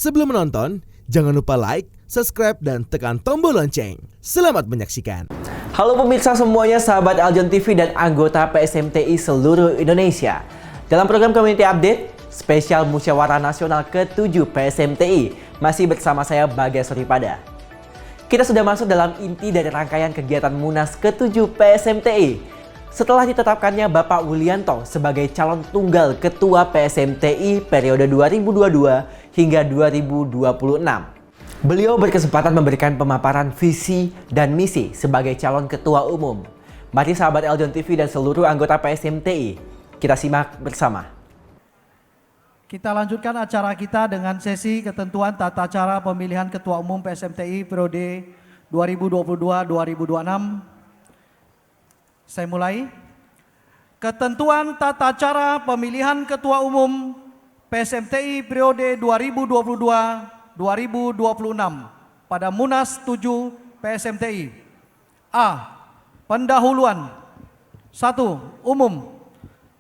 Sebelum menonton, jangan lupa like, subscribe, dan tekan tombol lonceng. Selamat menyaksikan. Halo pemirsa semuanya, sahabat Aljon TV dan anggota PSMTI seluruh Indonesia. Dalam program Community Update, spesial Musyawarah Nasional ke-7 PSMTI, masih bersama saya Bagas Suripada. Kita sudah masuk dalam inti dari rangkaian kegiatan Munas ke-7 PSMTI. Setelah ditetapkannya Bapak Wulianto sebagai calon tunggal Ketua PSMTI periode 2022 hingga 2026. Beliau berkesempatan memberikan pemaparan visi dan misi sebagai calon ketua umum. Mari sahabat Aljon TV dan seluruh anggota PSMTI, kita simak bersama. Kita lanjutkan acara kita dengan sesi ketentuan tata cara pemilihan ketua umum PSMTI periode 2022-2026. Saya mulai. Ketentuan tata cara pemilihan ketua umum PSMTI periode 2022-2026 pada Munas 7 PSMTI. A. Pendahuluan. 1. Umum.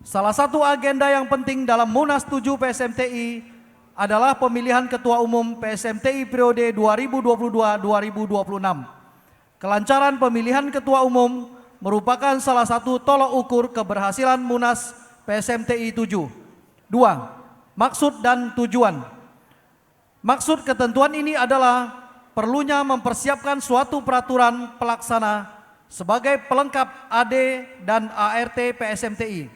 Salah satu agenda yang penting dalam Munas 7 PSMTI adalah pemilihan ketua umum PSMTI periode 2022-2026. Kelancaran pemilihan ketua umum merupakan salah satu tolok ukur keberhasilan Munas PSMTI 7. 2. Maksud dan tujuan. Maksud ketentuan ini adalah perlunya mempersiapkan suatu peraturan pelaksana sebagai pelengkap AD dan ART PSMTI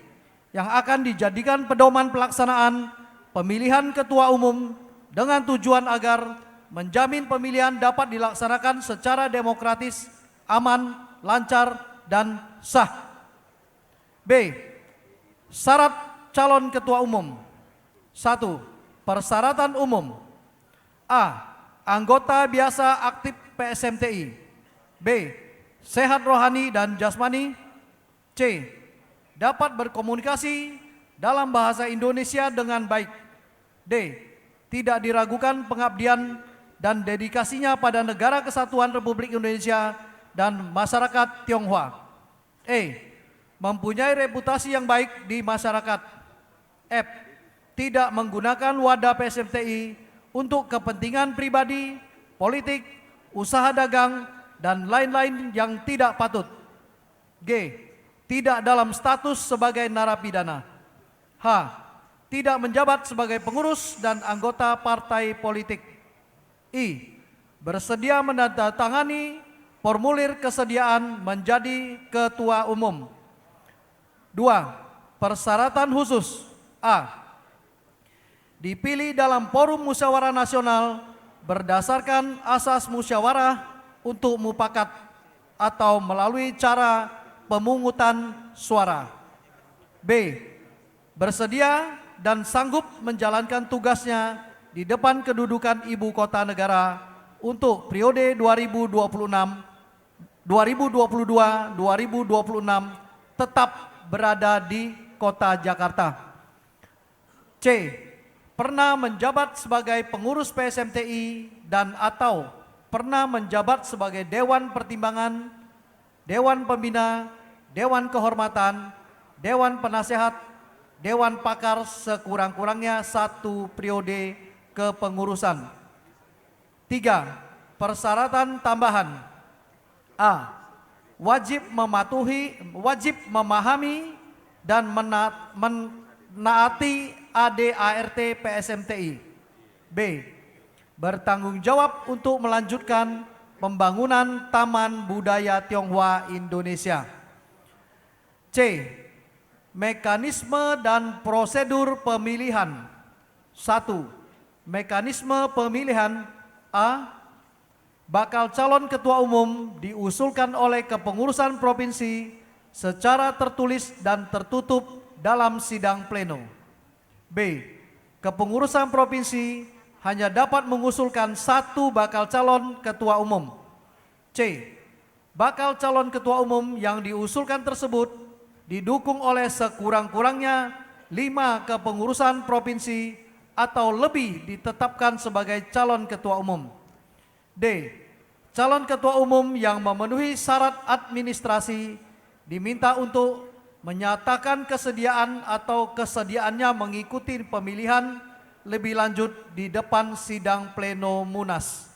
yang akan dijadikan pedoman pelaksanaan pemilihan ketua umum dengan tujuan agar menjamin pemilihan dapat dilaksanakan secara demokratis, aman, lancar, dan sah. B. Syarat calon ketua umum. 1. Persyaratan umum. A. Anggota biasa aktif PSMTI. B. Sehat rohani dan jasmani. C. Dapat berkomunikasi dalam bahasa Indonesia dengan baik. D. Tidak diragukan pengabdian dan dedikasinya pada Negara Kesatuan Republik Indonesia dan masyarakat Tionghoa. E. Mempunyai reputasi yang baik di masyarakat. F. Tidak menggunakan wadah PSMTI untuk kepentingan pribadi, politik, usaha dagang, dan lain-lain yang tidak patut. G. Tidak dalam status sebagai narapidana. H. Tidak menjabat sebagai pengurus dan anggota partai politik. I. Bersedia menandatangani formulir kesediaan menjadi ketua umum. 2. Persyaratan khusus. A. Dipilih dalam forum musyawarah nasional berdasarkan asas musyawarah untuk mufakat atau melalui cara pemungutan suara. B. Bersedia dan sanggup menjalankan tugasnya di depan kedudukan ibu kota negara untuk periode 2022-2026 tetap berada di kota Jakarta. C. Pernah menjabat sebagai pengurus PSMTI dan atau pernah menjabat sebagai Dewan Pertimbangan, Dewan Pembina, Dewan Kehormatan, Dewan Penasehat, Dewan Pakar sekurang-kurangnya 1 periode kepengurusan. 3. Persyaratan tambahan. A. Wajib memahami dan menaati AD/ART PSMTI. B. Bertanggung jawab untuk melanjutkan pembangunan Taman Budaya Tionghoa Indonesia. C. Mekanisme dan prosedur pemilihan. 1. Mekanisme pemilihan. A. Bakal calon ketua umum diusulkan oleh kepengurusan provinsi secara tertulis dan tertutup dalam sidang pleno. B. Kepengurusan provinsi hanya dapat mengusulkan 1 bakal calon ketua umum. C. Bakal calon ketua umum yang diusulkan tersebut didukung oleh sekurang-kurangnya 5 kepengurusan provinsi atau lebih ditetapkan sebagai calon ketua umum. D. Calon ketua umum yang memenuhi syarat administrasi diminta untuk menyatakan kesediaan atau kesediaannya mengikuti pemilihan lebih lanjut di depan sidang pleno Munas.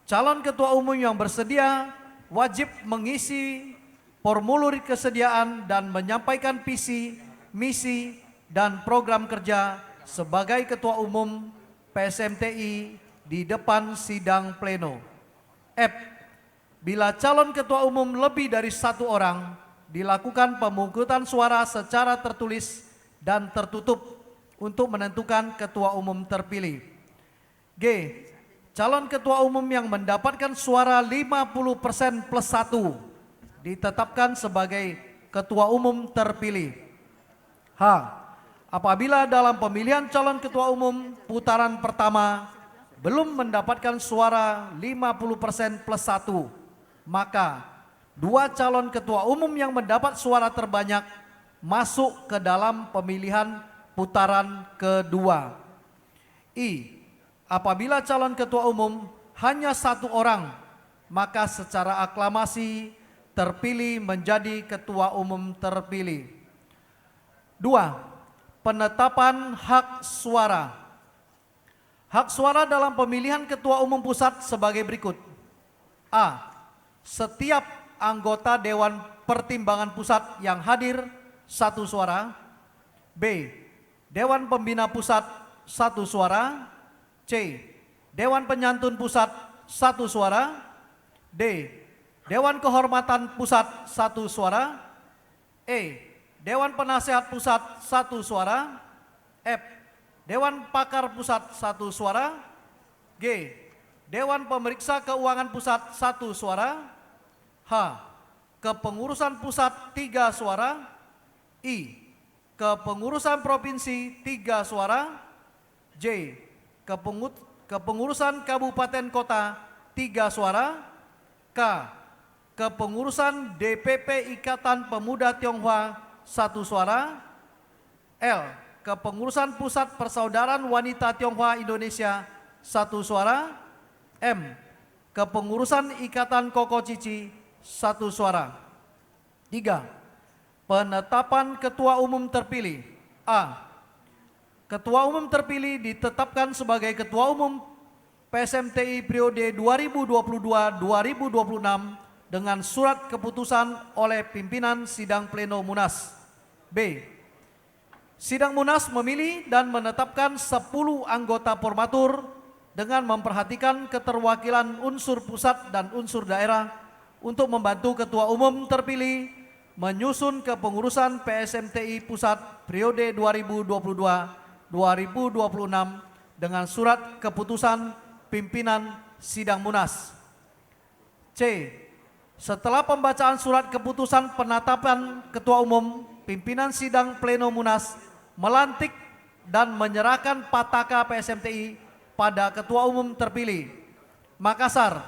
Calon ketua umum yang bersedia wajib mengisi formulir kesediaan dan menyampaikan visi, misi, dan program kerja sebagai ketua umum PSMTI di depan sidang pleno. Bila calon ketua umum lebih dari 1 orang, dilakukan pemungutan suara secara tertulis dan tertutup untuk menentukan ketua umum terpilih. Calon ketua umum yang mendapatkan suara 50% plus 1 ditetapkan sebagai ketua umum terpilih. Apabila dalam pemilihan calon ketua umum putaran pertama belum mendapatkan suara 50% plus 1, maka 2 calon ketua umum yang mendapat suara terbanyak masuk ke dalam pemilihan putaran kedua. Apabila calon ketua umum hanya 1 orang, maka secara aklamasi terpilih menjadi ketua umum terpilih. 2. Penetapan hak suara. Hak suara dalam pemilihan ketua umum pusat sebagai berikut. Setiap anggota Dewan Pertimbangan Pusat yang hadir 1 suara. Dewan Pembina Pusat 1 suara. Dewan Penyantun Pusat 1 suara. Dewan Kehormatan Pusat 1 suara. Dewan Penasehat Pusat 1 suara. Dewan Pakar Pusat 1 suara. Dewan Pemeriksa Keuangan Pusat 1 suara. Kepengurusan Pusat 3 suara. Kepengurusan Provinsi 3 suara. Kepengurusan Kabupaten Kota 3 suara. Kepengurusan DPP Ikatan Pemuda Tionghoa 1 suara. Kepengurusan Pusat Persaudaraan Wanita Tionghoa Indonesia 1 suara. Kepengurusan Ikatan Koko Cici 1 suara. 3. Penetapan ketua umum terpilih. Ketua umum terpilih ditetapkan sebagai ketua umum PSMTI periode 2022-2026 dengan surat keputusan oleh pimpinan sidang pleno Munas. Sidang Munas memilih dan menetapkan 10 anggota formatur dengan memperhatikan keterwakilan unsur pusat dan unsur daerah untuk membantu ketua umum terpilih menyusun kepengurusan PSMTI pusat periode 2022-2026 dengan surat keputusan pimpinan sidang Munas. Setelah pembacaan surat keputusan penetapan ketua umum, pimpinan sidang pleno Munas melantik dan menyerahkan pataka PSMTI pada ketua umum terpilih. Makassar,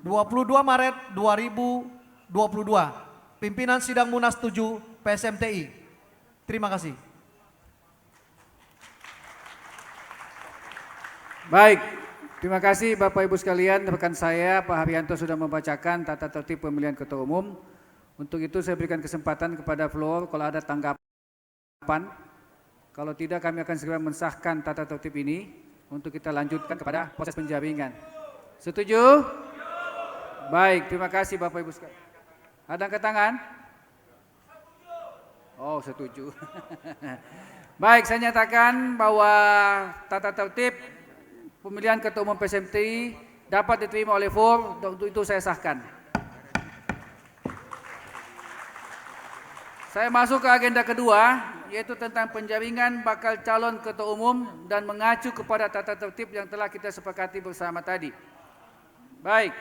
22 Maret 2022. Pimpinan sidang Munas 7 PSMTI. Terima kasih. Baik, terima kasih Bapak Ibu sekalian. Rekan saya Pak Haryanto sudah membacakan tata tertib pemilihan ketua umum. Untuk itu saya berikan kesempatan kepada floor kalau ada tanggapan. Kalau tidak kami akan segera mensahkan tata tertib ini untuk kita lanjutkan kepada proses penjaringan. Setuju? Baik, terima kasih Bapak Ibu sekalian. Ada angkat tangan? Oh, setuju. Baik, saya nyatakan bahwa tata tertib pemilihan ketua umum PSMTI dapat diterima oleh floor. Untuk itu saya sahkan. Saya masuk ke agenda kedua, yaitu tentang penjaringan bakal calon ketua umum dan mengacu kepada tata tertib yang telah kita sepakati bersama tadi. Baik,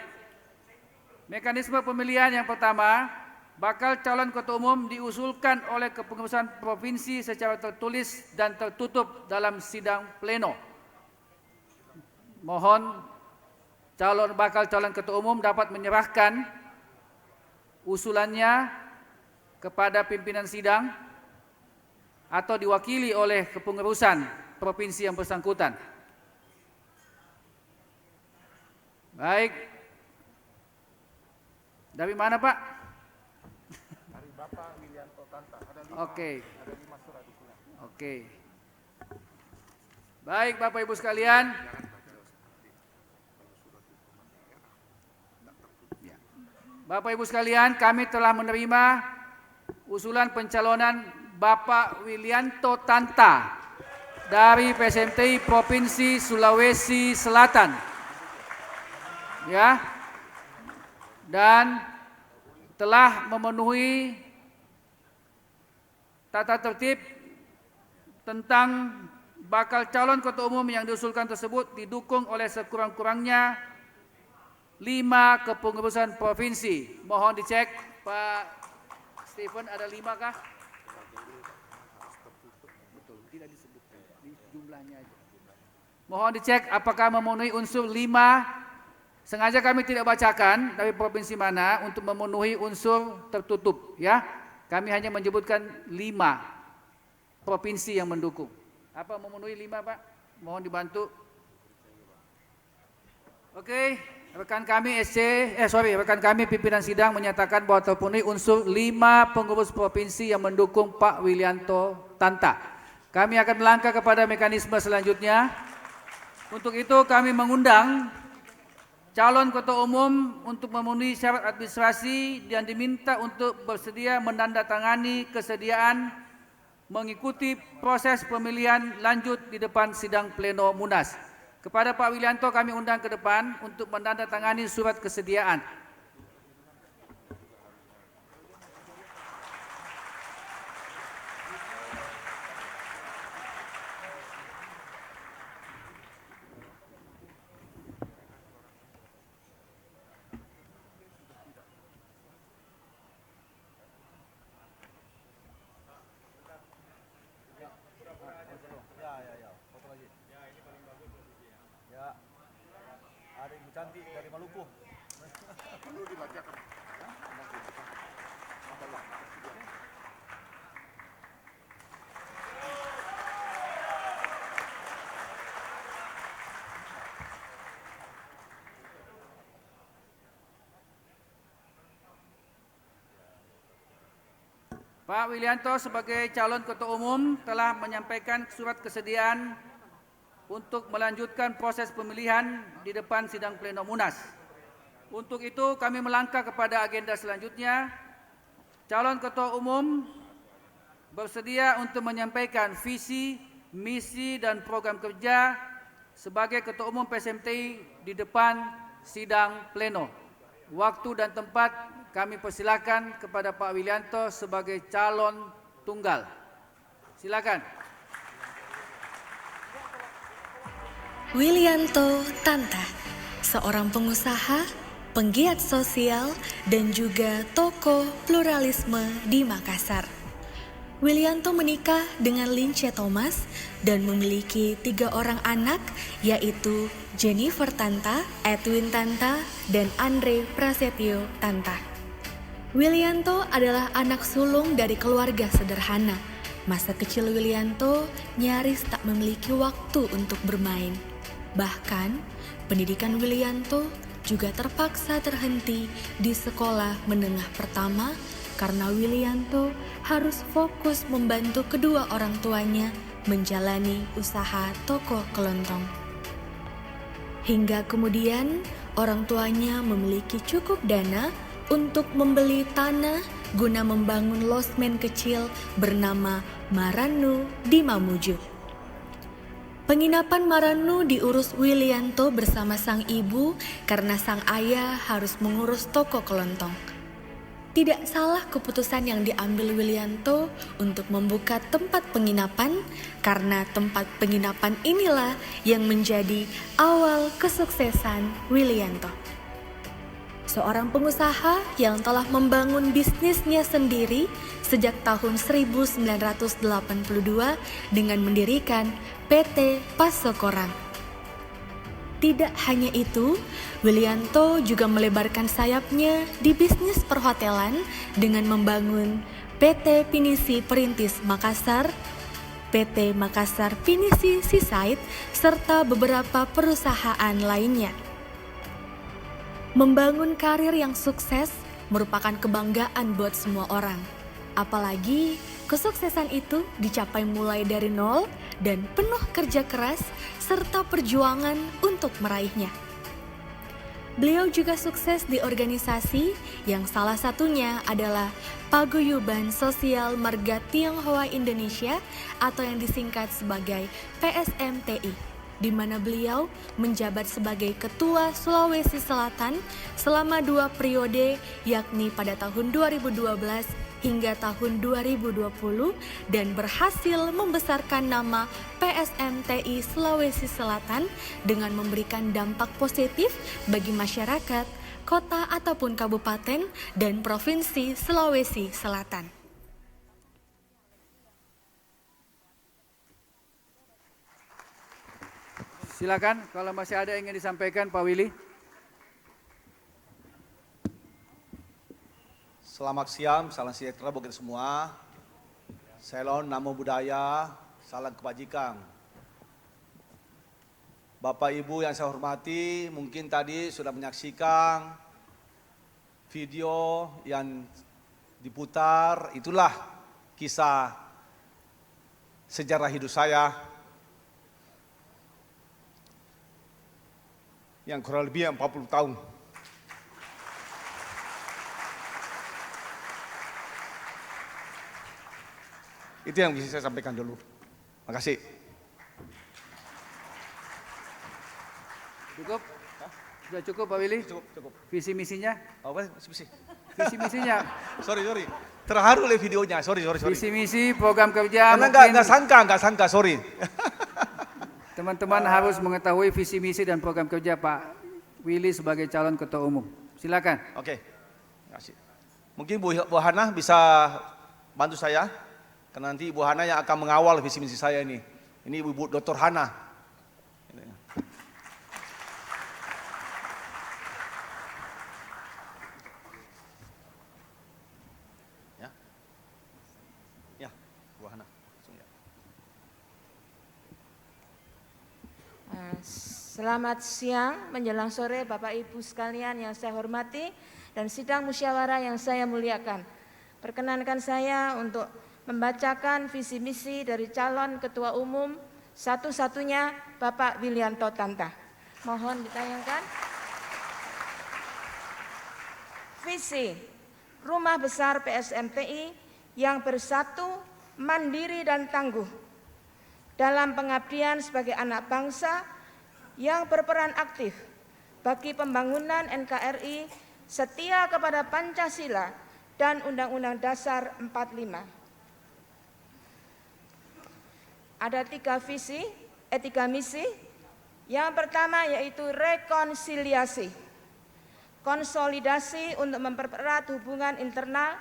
mekanisme pemilihan yang pertama, bakal calon ketua umum diusulkan oleh kepengurusan provinsi secara tertulis dan tertutup dalam sidang pleno. Mohon bakal calon ketua umum dapat menyerahkan usulannya kepada pimpinan sidang atau diwakili oleh kepengurusan provinsi yang bersangkutan. Baik. Dari mana Pak? Oke. Oke. Baik Bapak Ibu sekalian. Bapak Ibu sekalian, kami telah menerima usulan pencalonan Bapak Wilianto Tanta dari PSMTI Provinsi Sulawesi Selatan. Ya. Dan telah memenuhi tata tertib tentang bakal calon ketua umum yang diusulkan tersebut didukung oleh sekurang-kurangnya 5 kepengurusan provinsi. Mohon dicek Pak Stephen, ada 5 kah? Betul, tidak disebutkan jumlahnya aja. Mohon dicek apakah memenuhi unsur 5. Sengaja kami tidak bacakan dari provinsi mana untuk memenuhi unsur tertutup, ya. Kami hanya menyebutkan 5 provinsi yang mendukung. Apa memenuhi 5, Pak? Mohon dibantu. Oke, rekan kami rekan kami pimpinan sidang menyatakan bahwa terpenuhi unsur 5 pengurus provinsi yang mendukung Pak Wilianto Tanta. Kami akan melangkah kepada mekanisme selanjutnya. Untuk itu kami mengundang calon ketua umum untuk memenuhi syarat administrasi dan diminta untuk bersedia menandatangani kesediaan mengikuti proses pemilihan lanjut di depan sidang pleno Munas. Kepada Pak Wilianto kami undang ke depan untuk menandatangani surat kesediaan. Ada Ibu Cantik dari Maluku. Perlu dibacakan. Pak Wilianto sebagai calon ketua umum telah menyampaikan surat kesediaan untuk melanjutkan proses pemilihan di depan sidang pleno Munas. Untuk itu kami melangkah kepada agenda selanjutnya. Calon ketua umum bersedia untuk menyampaikan visi, misi dan program kerja sebagai ketua umum PSMTI di depan sidang pleno. Waktu dan tempat kami persilakan kepada Pak Wilianto sebagai calon tunggal. Silakan. Wilianto Tanta, seorang pengusaha, penggiat sosial, dan juga tokoh pluralisme di Makassar. Wilianto menikah dengan Lince Thomas dan memiliki 3 orang anak, yaitu Jennifer Tanta, Edwin Tanta, dan Andre Prasetyo Tanta. Wilianto adalah anak sulung dari keluarga sederhana. Masa kecil Wilianto nyaris tak memiliki waktu untuk bermain. Bahkan, pendidikan Wilianto juga terpaksa terhenti di sekolah menengah pertama karena Wilianto harus fokus membantu kedua orang tuanya menjalani usaha toko kelontong. Hingga kemudian, orang tuanya memiliki cukup dana untuk membeli tanah guna membangun losmen kecil bernama Maranu di Mamuju. Penginapan Maranu diurus Wilianto bersama sang ibu karena sang ayah harus mengurus toko kelontong. Tidak salah keputusan yang diambil Wilianto untuk membuka tempat penginapan karena tempat penginapan inilah yang menjadi awal kesuksesan Wilianto. Seorang pengusaha yang telah membangun bisnisnya sendiri sejak tahun 1982 dengan mendirikan PT Pasokoran. Tidak hanya itu, Wilianto juga melebarkan sayapnya di bisnis perhotelan dengan membangun PT Pinisi Perintis Makassar, PT Makassar Pinisi Seaside, serta beberapa perusahaan lainnya. Membangun karir yang sukses merupakan kebanggaan buat semua orang. Apalagi kesuksesan itu dicapai mulai dari nol dan penuh kerja keras serta perjuangan untuk meraihnya. Beliau juga sukses di organisasi yang salah satunya adalah Paguyuban Sosial Marga Tionghoa Indonesia atau yang disingkat sebagai PSMTI, di mana beliau menjabat sebagai Ketua Sulawesi Selatan selama 2 periode, yakni pada tahun 2012 hingga tahun 2020 dan berhasil membesarkan nama PSMTI Sulawesi Selatan dengan memberikan dampak positif bagi masyarakat, kota ataupun kabupaten dan provinsi Sulawesi Selatan. Silakan kalau masih ada yang ingin disampaikan Pak Willy. Selamat siang, salam sejahtera bagi kita semua. Salam namo budaya, salam kebajikan. Bapak Ibu yang saya hormati, mungkin tadi sudah menyaksikan video yang diputar, itulah kisah sejarah hidup saya yang kurang lebih 40 tahun. Itu yang bisa saya sampaikan dulu. Terima kasih. Cukup? Sudah cukup Pak Willy? Cukup. Visi misinya? Oh, misi. Visi misinya. Sorry. Terharu oleh videonya. Sorry. Visi misi program kerja. Karena mungkin nggak sangka, sorry. teman-teman harus mengetahui visi misi dan program kerja Pak Willy sebagai calon ketua umum. Silakan. Oke. Terima kasih. Mungkin Bu Hana bisa bantu saya. Karena nanti Ibu Hana yang akan mengawal visi misi saya ini. Ini Ibu Dr. Hana. Ya, Bu Hana. Selamat siang menjelang sore Bapak Ibu sekalian yang saya hormati dan sidang musyawarah yang saya muliakan. Perkenankan saya untuk membacakan visi misi dari calon ketua umum satu-satunya Bapak Willianto Tanta. Mohon ditayangkan. Visi Rumah Besar PSMTI yang bersatu, mandiri dan tangguh dalam pengabdian sebagai anak bangsa yang berperan aktif bagi pembangunan NKRI, setia kepada Pancasila dan Undang-Undang Dasar 45. Ada 3 misi. Yang pertama yaitu rekonsiliasi, konsolidasi untuk mempererat hubungan internal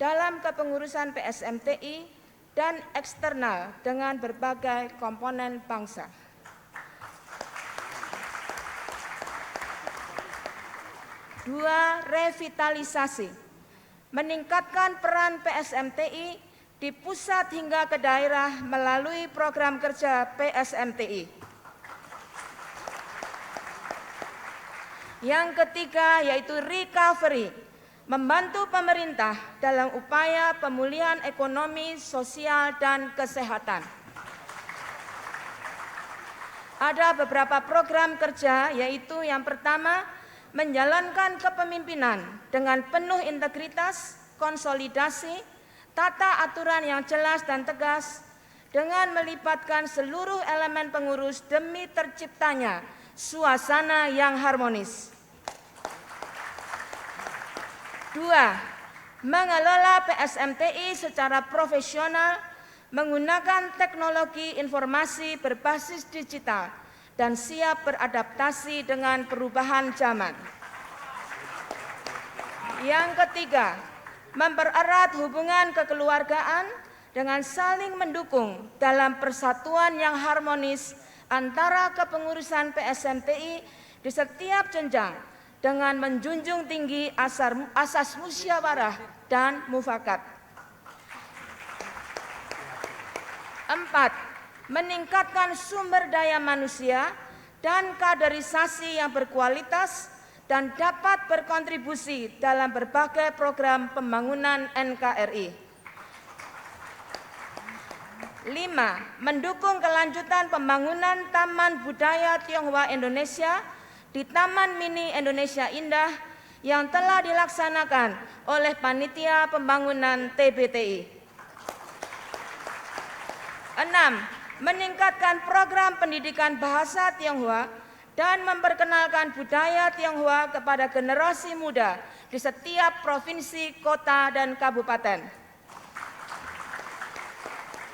dalam kepengurusan PSMTI dan eksternal dengan berbagai komponen bangsa. 2, revitalisasi, meningkatkan peran PSMTI di pusat hingga ke daerah melalui program kerja PSMTI. Yang ketiga yaitu recovery, membantu pemerintah dalam upaya pemulihan ekonomi, sosial, dan kesehatan. Ada beberapa program kerja yaitu yang pertama, menjalankan kepemimpinan dengan penuh integritas, konsolidasi, tata aturan yang jelas dan tegas dengan melibatkan seluruh elemen pengurus demi terciptanya suasana yang harmonis. 2, mengelola PSMTI secara profesional menggunakan teknologi informasi berbasis digital dan siap beradaptasi dengan perubahan zaman. Yang ketiga, mempererat hubungan kekeluargaan dengan saling mendukung dalam persatuan yang harmonis antara kepengurusan PSMTI di setiap jenjang dengan menjunjung tinggi asas musyawarah dan mufakat. 4, meningkatkan sumber daya manusia dan kaderisasi yang berkualitas dan dapat berkontribusi dalam berbagai program pembangunan NKRI. 5. Mendukung kelanjutan pembangunan Taman Budaya Tionghoa Indonesia di Taman Mini Indonesia Indah yang telah dilaksanakan oleh Panitia Pembangunan TBTI. 6. Meningkatkan program pendidikan bahasa Tionghoa dan memperkenalkan budaya Tionghoa kepada generasi muda di setiap provinsi, kota, dan kabupaten.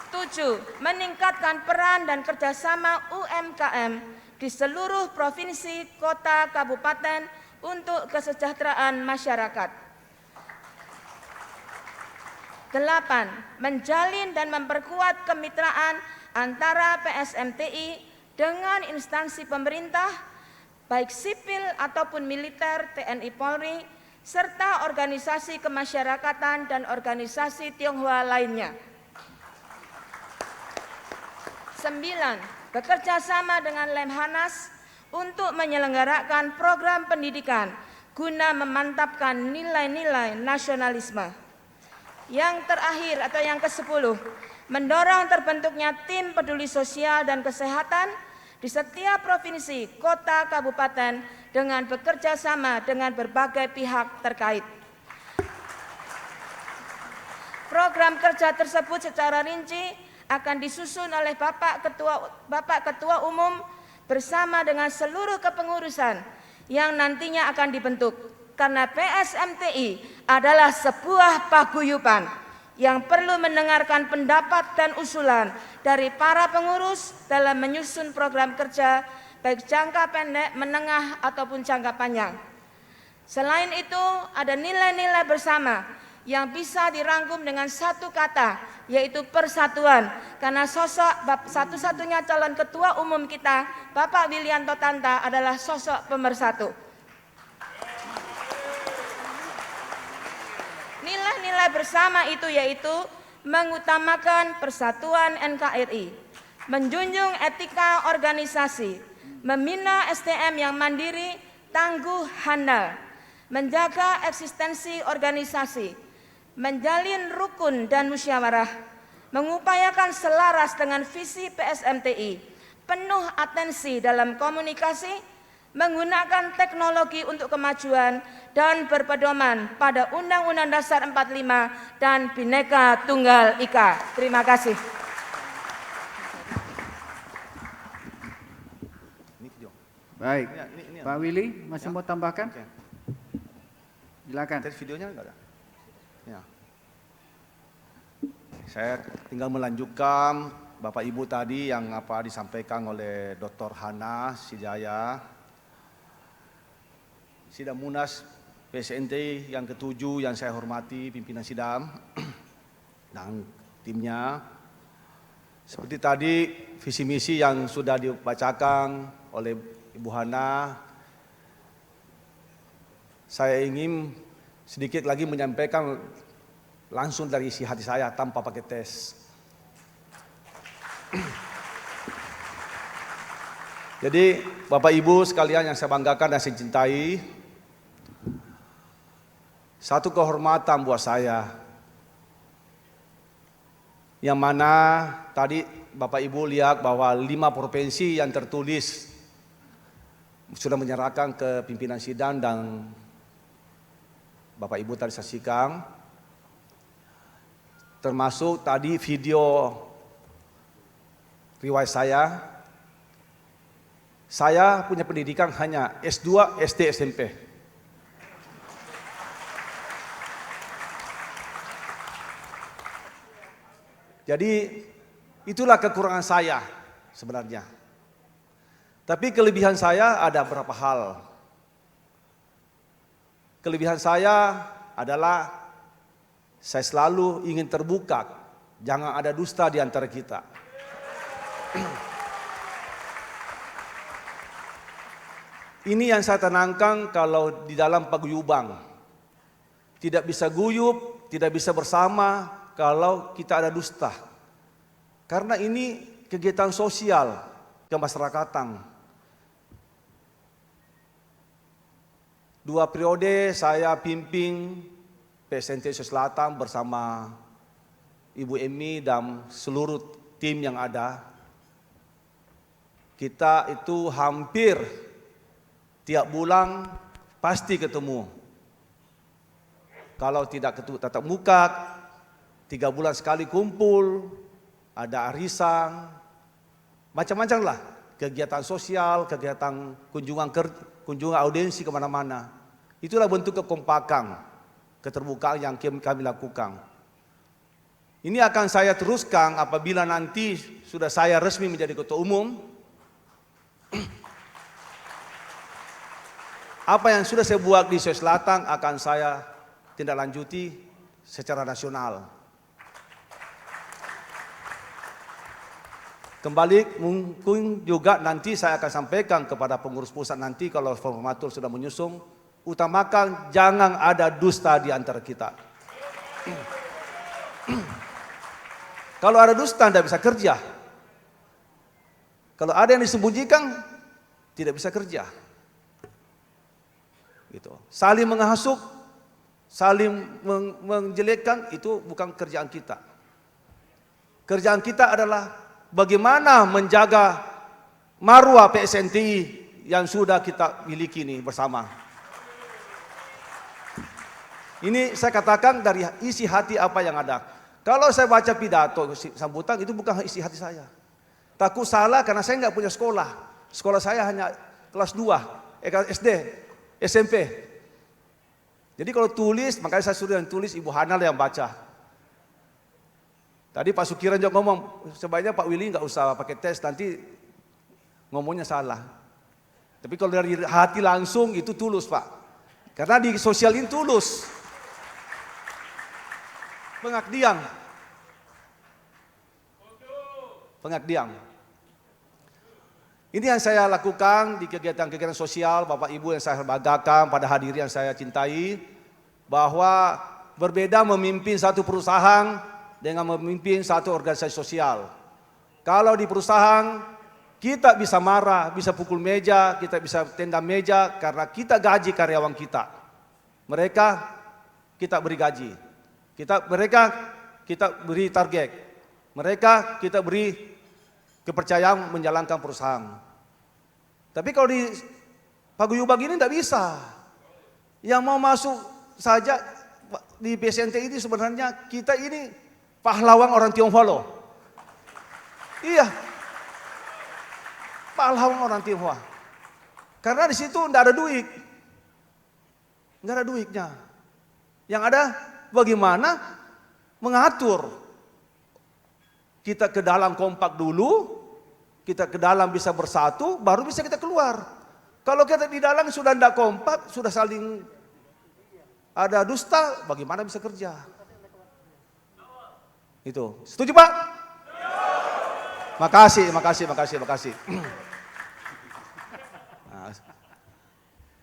7. Meningkatkan peran dan kerjasama UMKM di seluruh provinsi, kota, kabupaten untuk kesejahteraan masyarakat. 8. Menjalin dan memperkuat kemitraan antara PSMTI dengan instansi pemerintah, baik sipil ataupun militer, TNI Polri, serta organisasi kemasyarakatan dan organisasi Tionghoa lainnya. 9. Bekerja sama dengan Lemhanas untuk menyelenggarakan program pendidikan guna memantapkan nilai-nilai nasionalisme. Yang terakhir atau yang ke-10, mendorong terbentuknya tim peduli sosial dan kesehatan di setiap provinsi, kota, kabupaten dengan bekerja sama dengan berbagai pihak terkait. Program kerja tersebut secara rinci akan disusun oleh Bapak Ketua Umum bersama dengan seluruh kepengurusan yang nantinya akan dibentuk. Karena PSMTI adalah sebuah paguyuban yang perlu mendengarkan pendapat dan usulan dari para pengurus dalam menyusun program kerja baik jangka pendek, menengah ataupun jangka panjang. Selain itu, ada nilai-nilai bersama yang bisa dirangkum dengan satu kata, yaitu persatuan. Karena sosok satu-satunya calon ketua umum kita, Bapak Wilianto Tanta, adalah sosok pemersatu. Nilai-nilai bersama itu yaitu mengutamakan persatuan NKRI, menjunjung etika organisasi, membina SDM yang mandiri, tangguh, handal, menjaga eksistensi organisasi, menjalin rukun dan musyawarah, mengupayakan selaras dengan visi PSMTI, penuh atensi dalam komunikasi, menggunakan teknologi untuk kemajuan, dan berpedoman pada Undang-Undang Dasar 45 dan Bhinneka Tunggal Ika. Terima kasih. Baik, Pak Willy masih mau tambahkan? Silakan. Tadi videonya enggak ada. Ya. Saya tinggal melanjutkan Bapak Ibu tadi yang disampaikan oleh Dr. Hana Sijaya. Sidang Munas PSNT yang ke-7 yang saya hormati pimpinan sidang dan timnya. Seperti tadi visi misi yang sudah dibacakan oleh Ibu Hana, saya ingin sedikit lagi menyampaikan langsung dari isi hati saya tanpa pakai tes. Jadi Bapak Ibu sekalian yang saya banggakan dan saya cintai, satu kehormatan buat saya, yang mana tadi Bapak Ibu lihat bahwa 5 provinsi yang tertulis sudah menyerahkan ke pimpinan sidang dan Bapak Ibu tadi saksikan, termasuk tadi video riwayat saya punya pendidikan hanya S2, SD, SMP. Jadi itulah kekurangan saya sebenarnya. Tapi kelebihan saya ada beberapa hal. Kelebihan saya adalah saya selalu ingin terbuka, jangan ada dusta di antara kita. Ini yang saya tenangkan kalau di dalam paguyuban. Tidak bisa guyub, tidak bisa bersama kalau kita ada dusta. Karena ini kegiatan sosial kemasyarakatan. 2 periode saya pimpin PSNT Sulawesi Selatan bersama Ibu Emi dan seluruh tim yang ada, kita itu hampir tiap bulan pasti ketemu. Kalau tidak ketemu tatap muka, 3 bulan sekali kumpul, ada arisan, macam-macam lah. Kegiatan sosial, kegiatan kunjungan audiensi kemana-mana. Itulah bentuk kekompakan, keterbukaan yang kami lakukan. Ini akan saya teruskan apabila nanti sudah saya resmi menjadi ketua umum. Apa yang sudah saya buat di Sulawesi Selatan akan saya tindak lanjuti secara nasional. Kembali mungkin juga nanti saya akan sampaikan kepada pengurus pusat nanti kalau formatur sudah menyusung, utamakan jangan ada dusta di antara kita. Kalau ada dusta tidak bisa kerja. Kalau ada yang disembunyikan tidak bisa kerja. Gitu. Saling menghasut, saling menjelekkan itu bukan kerjaan kita. Kerjaan kita adalah bagaimana menjaga marwah PSNTI yang sudah kita miliki ini bersama. Ini saya katakan dari isi hati apa yang ada. Kalau saya baca pidato sambutan itu bukan isi hati saya. Takut salah karena saya nggak punya sekolah. Sekolah saya hanya kelas 2, SD, SMP. Jadi kalau tulis, makanya saya suruh yang tulis Ibu Hanal yang baca. Tadi Pak Sukiran juga ngomong, sebaiknya Pak Willy nggak usah pakai tes, nanti ngomongnya salah. Tapi kalau dari hati langsung itu tulus Pak. Karena di sosial ini tulus. Pengabdian. Ini yang saya lakukan di kegiatan-kegiatan sosial, Bapak Ibu yang saya banggakan, pada hadirin yang saya cintai, bahwa berbeda memimpin satu perusahaan dengan memimpin satu organisasi sosial. Kalau di perusahaan kita bisa marah, bisa pukul meja, kita bisa tendang meja karena kita gaji karyawan kita. Mereka kita beri gaji. Mereka kita beri target. Mereka kita beri kepercayaan menjalankan perusahaan. Tapi kalau di paguyuban ini tidak bisa. Yang mau masuk saja di PSNT ini sebenarnya kita ini pahlawan orang Tionghoa loh. Iya, pahlawan orang Tionghoa. Karena di situ tidak ada duit, nggak ada duitnya. Yang ada bagaimana mengatur kita ke dalam kompak dulu. Kita ke dalam bisa bersatu, baru bisa kita keluar. Kalau kita di dalam sudah tidak kompak, sudah saling ada dusta, bagaimana bisa kerja? Itu. Setuju Pak? Makasih. Nah,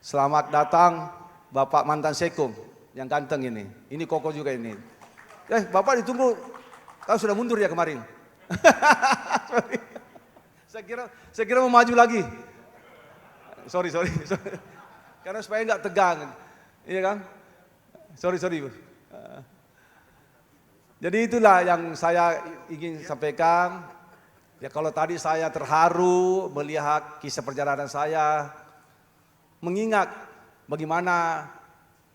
selamat datang Bapak mantan Sekum yang ganteng ini. Ini Koko juga ini. Bapak ditunggu, tahu sudah mundur ya kemarin. Saya kira mau maju lagi. Sorry. Karena supaya nggak tegang, iya kan? Sorry. Jadi itulah yang saya ingin sampaikan. Ya kalau tadi saya terharu melihat kisah perjalanan saya, mengingat bagaimana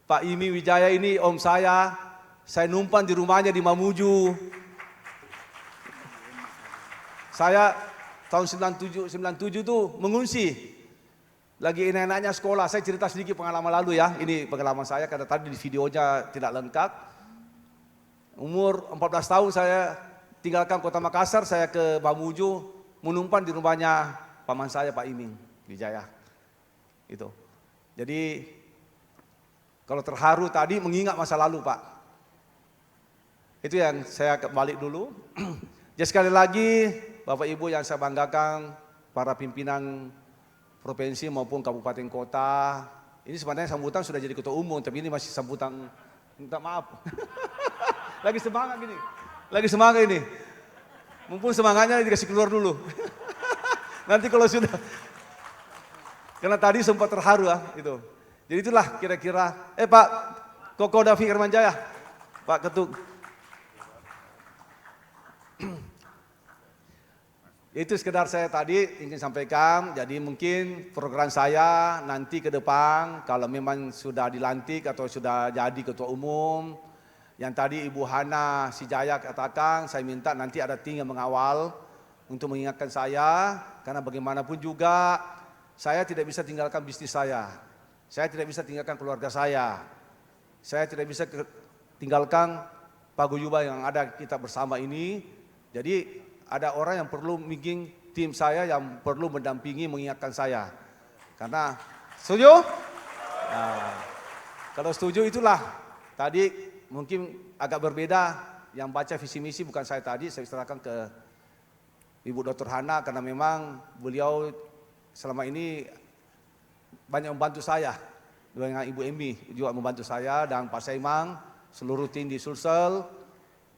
Pak Imi Wijaya ini om saya numpang di rumahnya di Mamuju. Saya tahun 97 tuh mengungsi. Lagi enak-enaknya sekolah. Saya cerita sedikit pengalaman lalu ya. Ini pengalaman saya karena tadi di videonya tidak lengkap. Umur 14 tahun saya tinggalkan kota Makassar, saya ke Mamuju menumpang di rumahnya paman saya Pak Iming Wijaya. Itu. Jadi kalau terharu tadi mengingat masa lalu Pak. Itu yang saya balik dulu. Jadi sekali lagi Bapak Ibu yang saya banggakan, para pimpinan provinsi maupun kabupaten kota. Ini sebenarnya sambutan sudah jadi ketua umum, tapi ini masih sambutan, minta maaf. Lagi semangat ini. Mumpung semangatnya dikasih keluar dulu. Nanti kalau sudah, karena tadi sempat terharu ya, itu. Jadi itulah kira-kira, Pak Koko Davi Hermanjaya, Pak Ketuk. Itu sekedar saya tadi ingin sampaikan. Jadi mungkin program saya nanti ke depan kalau memang sudah dilantik atau sudah jadi ketua umum, yang tadi Ibu Hana Sijaya katakan, saya minta nanti ada tim yang mengawal untuk mengingatkan saya, karena bagaimanapun juga saya tidak bisa tinggalkan bisnis saya tidak bisa tinggalkan keluarga saya tidak bisa tinggalkan paguyuban yang ada kita bersama ini. Jadi ada orang yang perlu bikin tim saya yang perlu mendampingi, mengingatkan saya. Karena setuju? Nah, kalau setuju itulah tadi mungkin agak berbeda. Yang baca visi misi bukan saya tadi, saya serahkan ke Ibu Dr. Hana karena memang beliau selama ini banyak membantu saya. Dengan Ibu Emi juga membantu saya dan Pak Saimang, seluruh tim di Sulsel.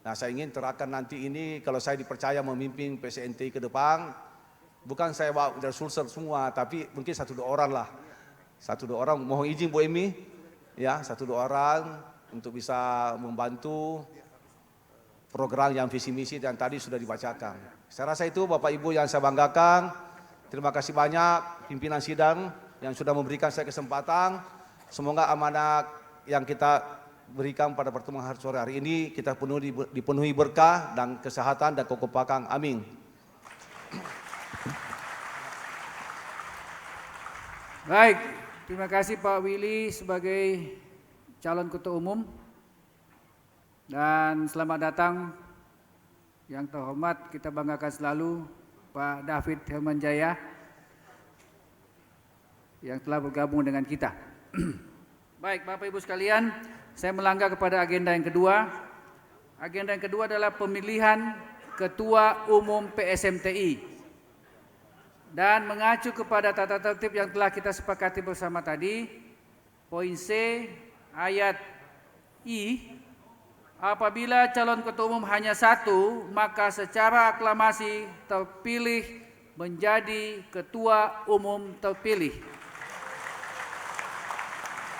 Nah, saya ingin terapkan nanti ini kalau saya dipercaya memimpin PSMTI ke depan, bukan saya bawa dari Sulsel semua, tapi mungkin 1-2 orang lah. 1-2 orang, mohon izin Bu Emi, ya 1-2 orang untuk bisa membantu program yang visi misi yang tadi sudah dibacakan. Saya rasa itu Bapak Ibu yang saya banggakan. Terima kasih banyak pimpinan sidang yang sudah memberikan saya kesempatan. Semoga amanat yang kita berikan pada pertemuan sore hari ini kita dipenuhi berkah dan kesehatan dan kekompakan. Amin. Baik, terima kasih Pak Willy sebagai calon ketua umum. Dan selamat datang yang terhormat, kita banggakan selalu Pak David Hermanjaya yang telah bergabung dengan kita. Baik, Bapak Ibu sekalian, saya melangkah kepada agenda yang kedua. Agenda yang kedua adalah pemilihan Ketua Umum PSMTI. Dan mengacu kepada tata tertib yang telah kita sepakati bersama tadi, poin C ayat I, apabila calon ketua umum hanya satu, maka secara aklamasi terpilih menjadi Ketua Umum terpilih.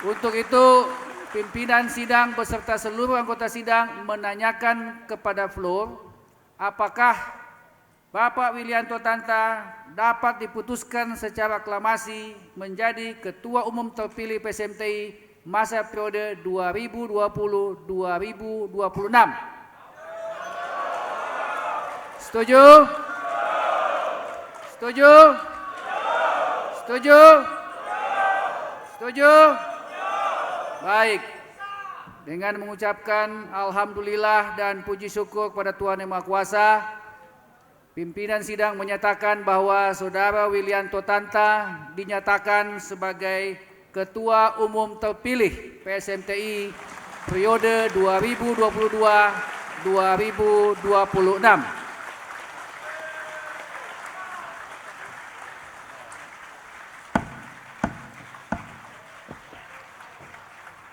Untuk itu, pimpinan sidang beserta seluruh anggota sidang menanyakan kepada floor, apakah Bapak Wilianto Tanta dapat diputuskan secara aklamasi menjadi Ketua Umum terpilih PSMTI masa periode 2020-2026. Setuju? Setuju? Setuju? Setuju? Baik, dengan mengucapkan Alhamdulillah dan puji syukur kepada Tuhan Yang Maha Kuasa, pimpinan sidang menyatakan bahwa Saudara Wilianto Tanta dinyatakan sebagai Ketua Umum terpilih PSMTI periode 2022-2026.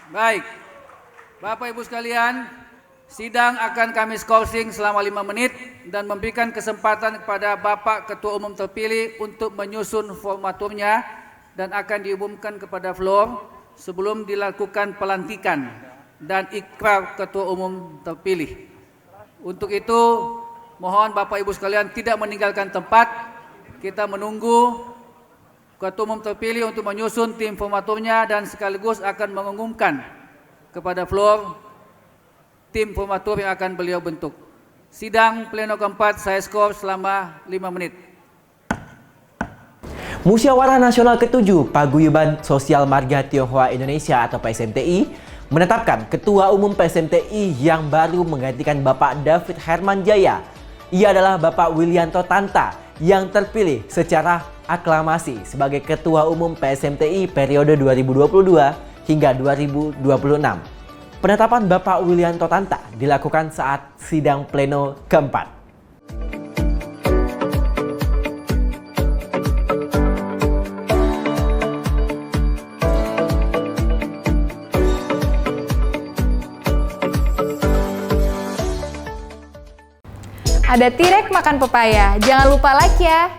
Baik, Bapak Ibu sekalian, sidang akan kami skorsing selama 5 menit dan memberikan kesempatan kepada Bapak Ketua Umum terpilih untuk menyusun formaturnya dan akan diumumkan kepada floor sebelum dilakukan pelantikan dan ikrar Ketua Umum terpilih. Untuk itu, mohon Bapak Ibu sekalian tidak meninggalkan tempat, kita menunggu Ketua Umum terpilih untuk menyusun tim formaturnya dan sekaligus akan mengumumkan kepada floor tim formatur yang akan beliau bentuk. Sidang pleno keempat saya skor selama 5 menit. Musyawarah Nasional ke-7 Paguyuban Sosial Marga Tionghoa Indonesia atau PSMTI menetapkan Ketua Umum PSMTI yang baru menggantikan Bapak David Hermanjaya. Ia adalah Bapak Wilianto Tanta yang terpilih secara aklamasi sebagai Ketua Umum PSMTI periode 2022 hingga 2026. Penetapan Bapak Wilianto Tanta dilakukan saat sidang pleno keempat. Ada Tirek makan pepaya, jangan lupa like ya.